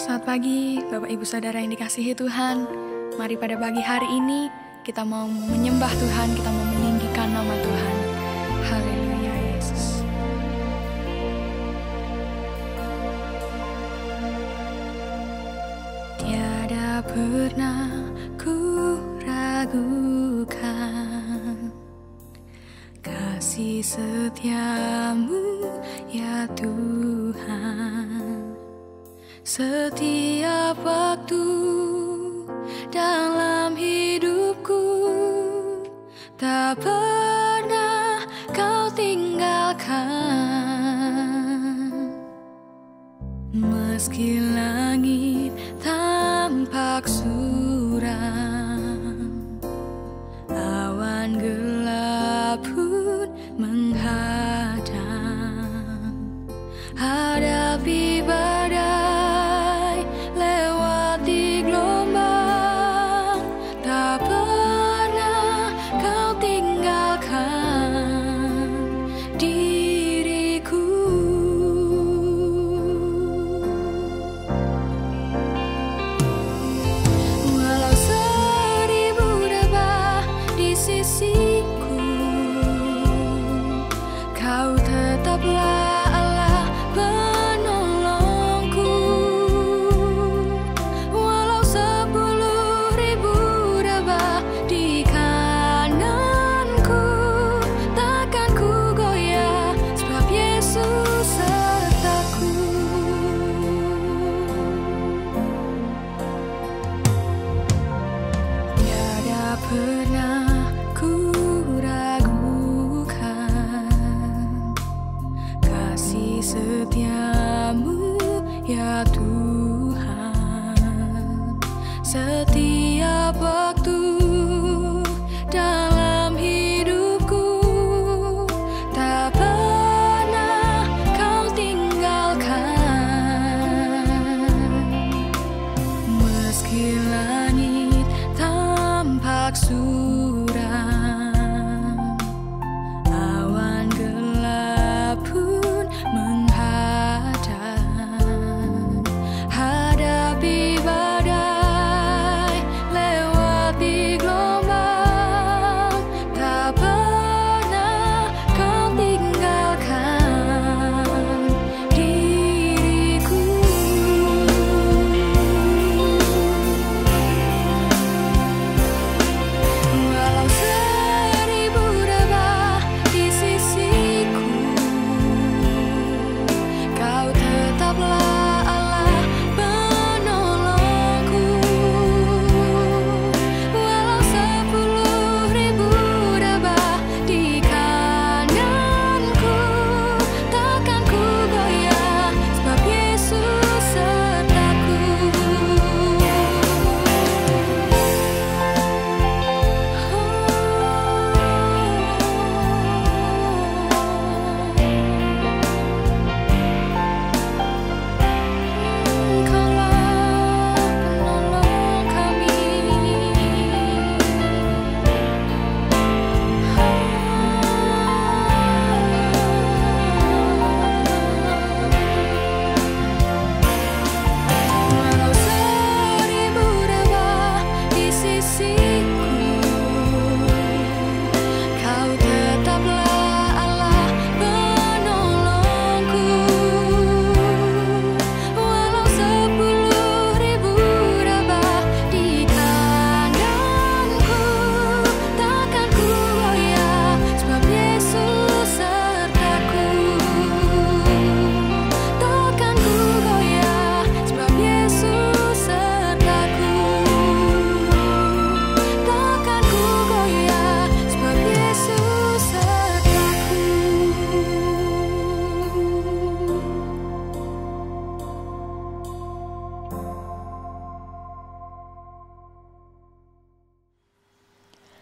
Selamat pagi, Bapak Ibu Saudara yang dikasihi Tuhan. Mari pada pagi hari ini kita mau menyembah Tuhan, kita mau meninggikan nama Tuhan. Haleluya Yesus. Tiada pernah ku ragukan kasih setiamu ya Tuhan. Setiap waktu dalam hidupku tak pernah kau tinggalkan. Meski langit tampak suram, awan gelap pun menghadang, hadapi badai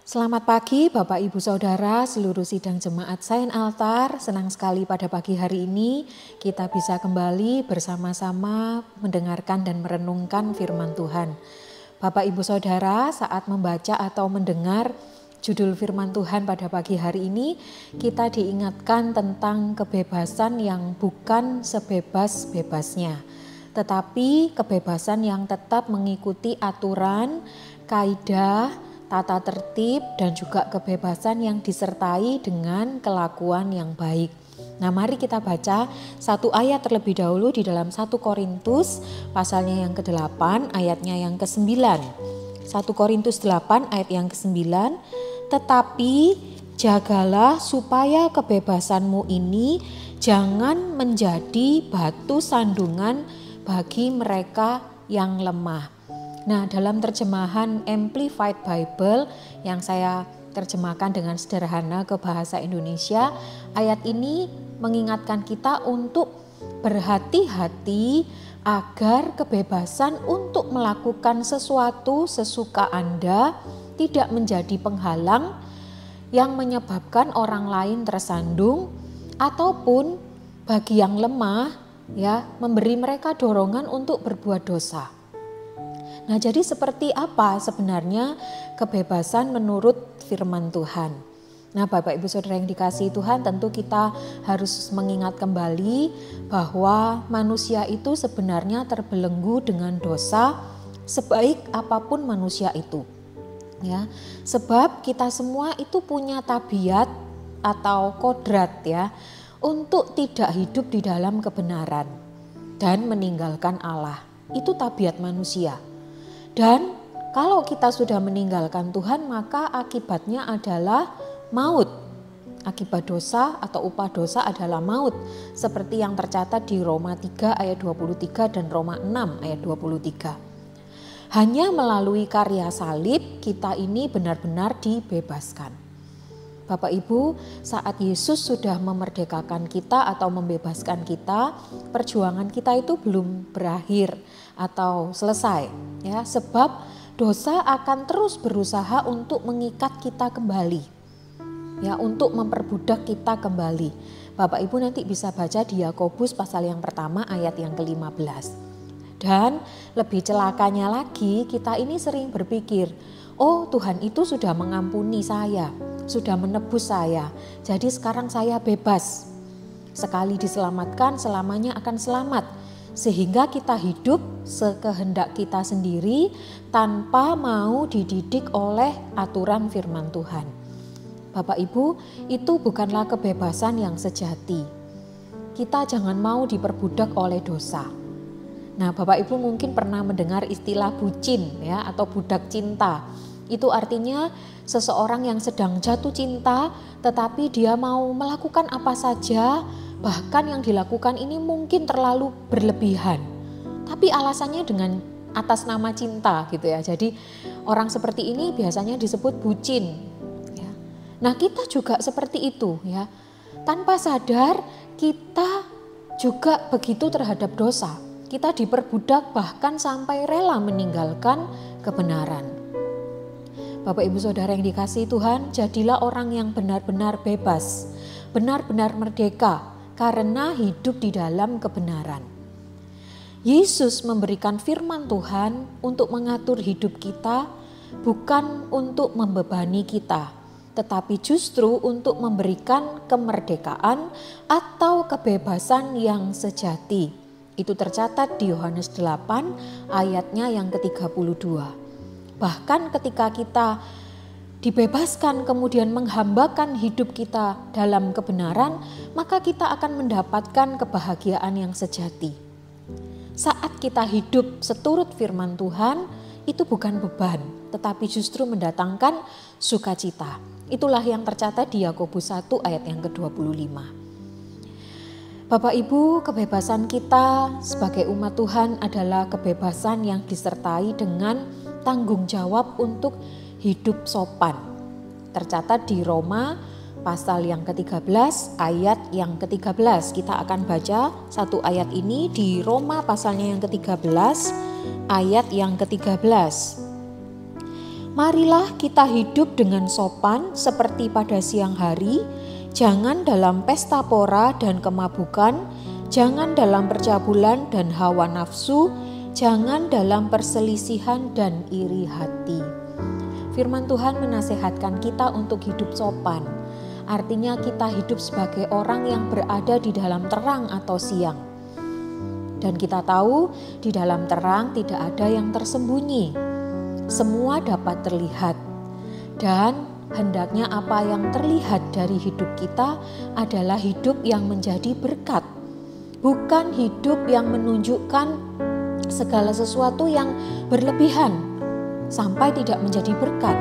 Selamat pagi Bapak Ibu Saudara, seluruh sidang jemaat Saint Altar. Senang sekali pada pagi hari ini kita bisa kembali bersama-sama mendengarkan dan merenungkan firman Tuhan. Bapak Ibu Saudara, saat membaca atau mendengar judul firman Tuhan pada pagi hari ini, kita diingatkan tentang kebebasan yang bukan sebebas-bebasnya, tetapi kebebasan yang tetap mengikuti aturan, kaidah, tata tertib, dan juga kebebasan yang disertai dengan kelakuan yang baik. Nah, mari kita baca satu ayat terlebih dahulu di dalam 1 Korintus pasalnya yang ke-8 ayatnya yang ke-9. 1 Korintus 8 ayat yang ke-9. Tetapi jagalah supaya kebebasanmu ini jangan menjadi batu sandungan bagi mereka yang lemah. Nah, dalam terjemahan Amplified Bible yang saya terjemahkan dengan sederhana ke bahasa Indonesia, ayat ini mengingatkan kita untuk berhati-hati agar kebebasan untuk melakukan sesuatu sesuka Anda tidak menjadi penghalang yang menyebabkan orang lain tersandung, ataupun bagi yang lemah memberi mereka dorongan untuk berbuat dosa. Nah, jadi seperti apa sebenarnya kebebasan menurut firman Tuhan? Nah, Bapak Ibu Saudara yang dikasihi Tuhan, tentu kita harus mengingat kembali bahwa manusia itu sebenarnya terbelenggu dengan dosa sebaik apapun manusia itu. Ya, sebab kita semua itu punya tabiat atau kodrat untuk tidak hidup di dalam kebenaran dan meninggalkan Allah. Itu tabiat manusia. Dan kalau kita sudah meninggalkan Tuhan, maka akibatnya adalah maut. Akibat dosa atau upah dosa adalah maut. Seperti yang tercatat di Roma 3 ayat 23 dan Roma 6 ayat 23. Hanya melalui karya salib kita ini benar-benar dibebaskan. Bapak Ibu, saat Yesus sudah memerdekakan kita atau membebaskan kita, perjuangan kita itu belum berakhir atau selesai, sebab dosa akan terus berusaha untuk mengikat kita kembali, untuk memperbudak kita kembali. Bapak Ibu nanti bisa baca di Yakobus pasal yang pertama ayat yang ke-15. Dan lebih celakanya lagi, kita ini sering berpikir, oh Tuhan itu sudah mengampuni saya, sudah menebus saya, jadi sekarang saya bebas. Sekali diselamatkan, selamanya akan selamat. Sehingga kita hidup sekehendak kita sendiri tanpa mau dididik oleh aturan firman Tuhan. Bapak Ibu, itu bukanlah kebebasan yang sejati. Kita jangan mau diperbudak oleh dosa. Nah, Bapak Ibu mungkin pernah mendengar istilah bucin atau budak cinta. Itu artinya seseorang yang sedang jatuh cinta tetapi dia mau melakukan apa saja, bahkan yang dilakukan ini mungkin terlalu berlebihan. Tapi alasannya dengan atas nama cinta gitu ya. Jadi orang seperti ini biasanya disebut bucin. Nah, kita juga seperti itu Tanpa sadar kita juga begitu terhadap dosa. Kita diperbudak bahkan sampai rela meninggalkan kebenaran. Bapak Ibu Saudara yang dikasihi Tuhan, jadilah orang yang benar-benar bebas, benar-benar merdeka karena hidup di dalam kebenaran. Yesus memberikan firman Tuhan untuk mengatur hidup kita, bukan untuk membebani kita, tetapi justru untuk memberikan kemerdekaan atau kebebasan yang sejati. Itu tercatat di Yohanes 8 ayatnya yang ke-32. Bahkan ketika kita dibebaskan kemudian menghambakan hidup kita dalam kebenaran, maka kita akan mendapatkan kebahagiaan yang sejati. Saat kita hidup seturut firman Tuhan, itu bukan beban, tetapi justru mendatangkan sukacita. Itulah yang tercatat di Yakobus 1 ayat yang ke-25. Bapak Ibu, kebebasan kita sebagai umat Tuhan adalah kebebasan yang disertai dengan tanggung jawab untuk hidup sopan. Tercatat di Roma pasal yang ke-13 ayat yang ke-13. Kita akan baca satu ayat ini di Roma pasalnya yang ke-13 ayat yang ke-13. Marilah kita hidup dengan sopan seperti pada siang hari, jangan dalam pesta pora dan kemabukan, jangan dalam percabulan dan hawa nafsu, jangan dalam perselisihan dan iri hati. Firman Tuhan menasihatkan kita untuk hidup sopan. Artinya kita hidup sebagai orang yang berada di dalam terang atau siang. Dan kita tahu di dalam terang tidak ada yang tersembunyi. Semua dapat terlihat. Dan hendaknya apa yang terlihat dari hidup kita adalah hidup yang menjadi berkat. Bukan hidup yang menunjukkan segala sesuatu yang berlebihan sampai tidak menjadi berkat.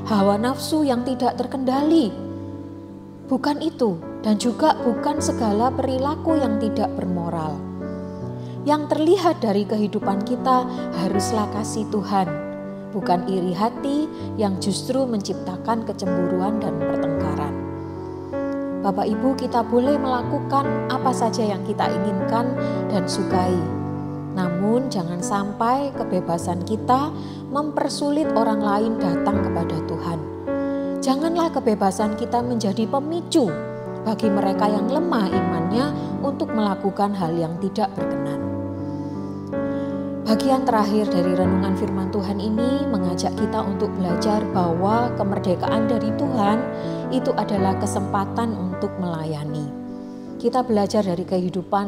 Hawa nafsu yang tidak terkendali. Bukan itu. Dan juga bukan segala perilaku yang tidak bermoral. Yang terlihat dari kehidupan kita haruslah kasih Tuhan, bukan iri hati yang justru menciptakan kecemburuan dan pertengkaran. Bapak Ibu, kita boleh melakukan apa saja yang kita inginkan dan sukai. Namun jangan sampai kebebasan kita mempersulit orang lain datang kepada Tuhan. Janganlah kebebasan kita menjadi pemicu bagi mereka yang lemah imannya untuk melakukan hal yang tidak berkenan. Bagian terakhir dari renungan firman Tuhan ini mengajak kita untuk belajar bahwa kemerdekaan dari Tuhan itu adalah kesempatan untuk melayani. Kita belajar dari kehidupan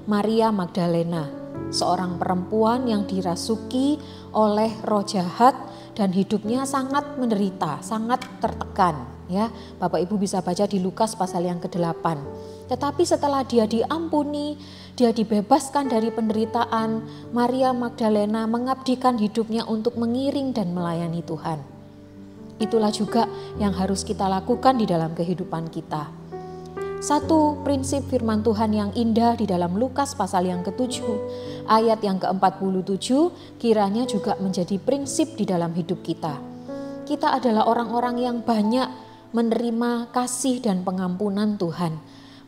Maria Magdalena, seorang perempuan yang dirasuki oleh roh jahat dan hidupnya sangat menderita, sangat tertekan. Ya, Bapak Ibu bisa baca di Lukas pasal yang ke-8. Tetapi setelah dia diampuni, dia dibebaskan dari penderitaan, Maria Magdalena mengabdikan hidupnya untuk mengiring dan melayani Tuhan. Itulah juga yang harus kita lakukan di dalam kehidupan kita. Satu prinsip firman Tuhan yang indah di dalam Lukas pasal yang ke-7, ayat yang ke-47, kiranya juga menjadi prinsip di dalam hidup kita. Kita adalah orang-orang yang banyak menerima kasih dan pengampunan Tuhan.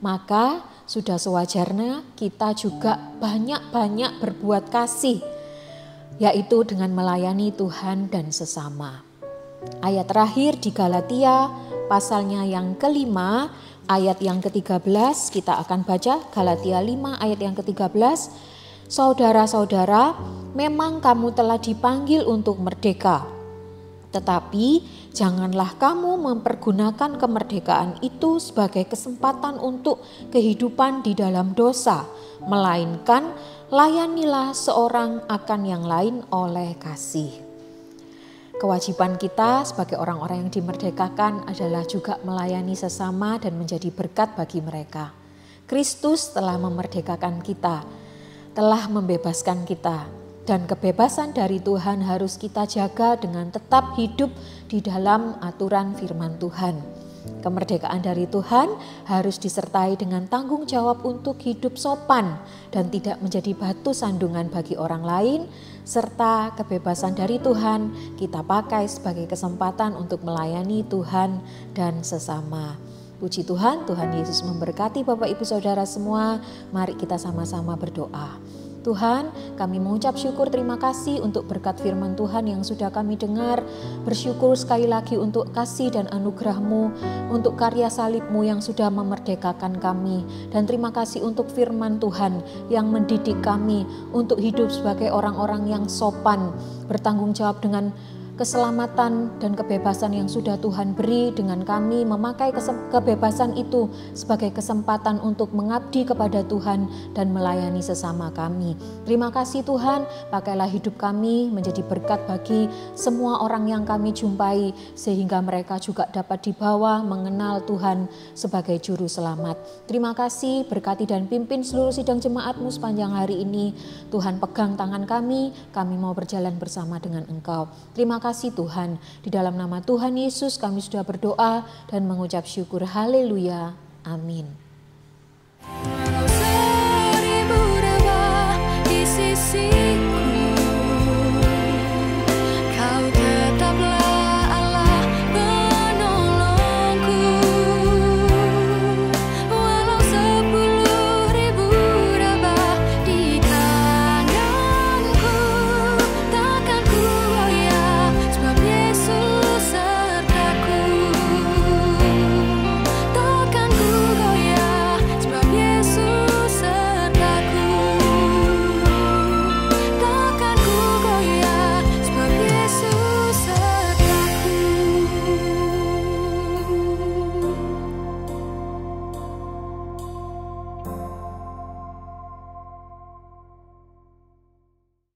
Maka sudah sewajarnya kita juga banyak-banyak berbuat kasih, yaitu dengan melayani Tuhan dan sesama. Ayat terakhir di Galatia pasalnya yang ke-5, ayat yang ke-13, kita akan baca Galatia 5 ayat yang ke-13. Saudara-saudara, memang kamu telah dipanggil untuk merdeka. Tetapi janganlah kamu mempergunakan kemerdekaan itu sebagai kesempatan untuk kehidupan di dalam dosa, melainkan layanilah seorang akan yang lain oleh kasih. Kewajiban kita sebagai orang-orang yang dimerdekakan adalah juga melayani sesama dan menjadi berkat bagi mereka. Kristus telah memerdekakan kita, telah membebaskan kita. Dan kebebasan dari Tuhan harus kita jaga dengan tetap hidup di dalam aturan firman Tuhan. Kemerdekaan dari Tuhan harus disertai dengan tanggung jawab untuk hidup sopan dan tidak menjadi batu sandungan bagi orang lain, serta kebebasan dari Tuhan kita pakai sebagai kesempatan untuk melayani Tuhan dan sesama. Puji Tuhan, Tuhan Yesus memberkati Bapak Ibu Saudara semua. Mari kita sama-sama berdoa. Tuhan, kami mengucap syukur terima kasih untuk berkat firman Tuhan yang sudah kami dengar. Bersyukur sekali lagi untuk kasih dan anugerah-Mu, untuk karya salib-Mu yang sudah memerdekakan kami. Dan terima kasih untuk firman Tuhan yang mendidik kami untuk hidup sebagai orang-orang yang sopan, bertanggung jawab dengan keselamatan dan kebebasan yang sudah Tuhan beri, dengan kami memakai kebebasan itu sebagai kesempatan untuk mengabdi kepada Tuhan dan melayani sesama kami. Terima kasih Tuhan, pakailah hidup kami menjadi berkat bagi semua orang yang kami jumpai, sehingga mereka juga dapat dibawa mengenal Tuhan sebagai Juru Selamat. Terima kasih, berkati dan pimpin seluruh sidang jemaat-Mu sepanjang hari ini. Tuhan pegang tangan kami mau berjalan bersama dengan Engkau. Terima kasih Tuhan, di dalam nama Tuhan Yesus kami sudah berdoa dan mengucap syukur. Haleluya, amin. Walau seribu rebah di sisi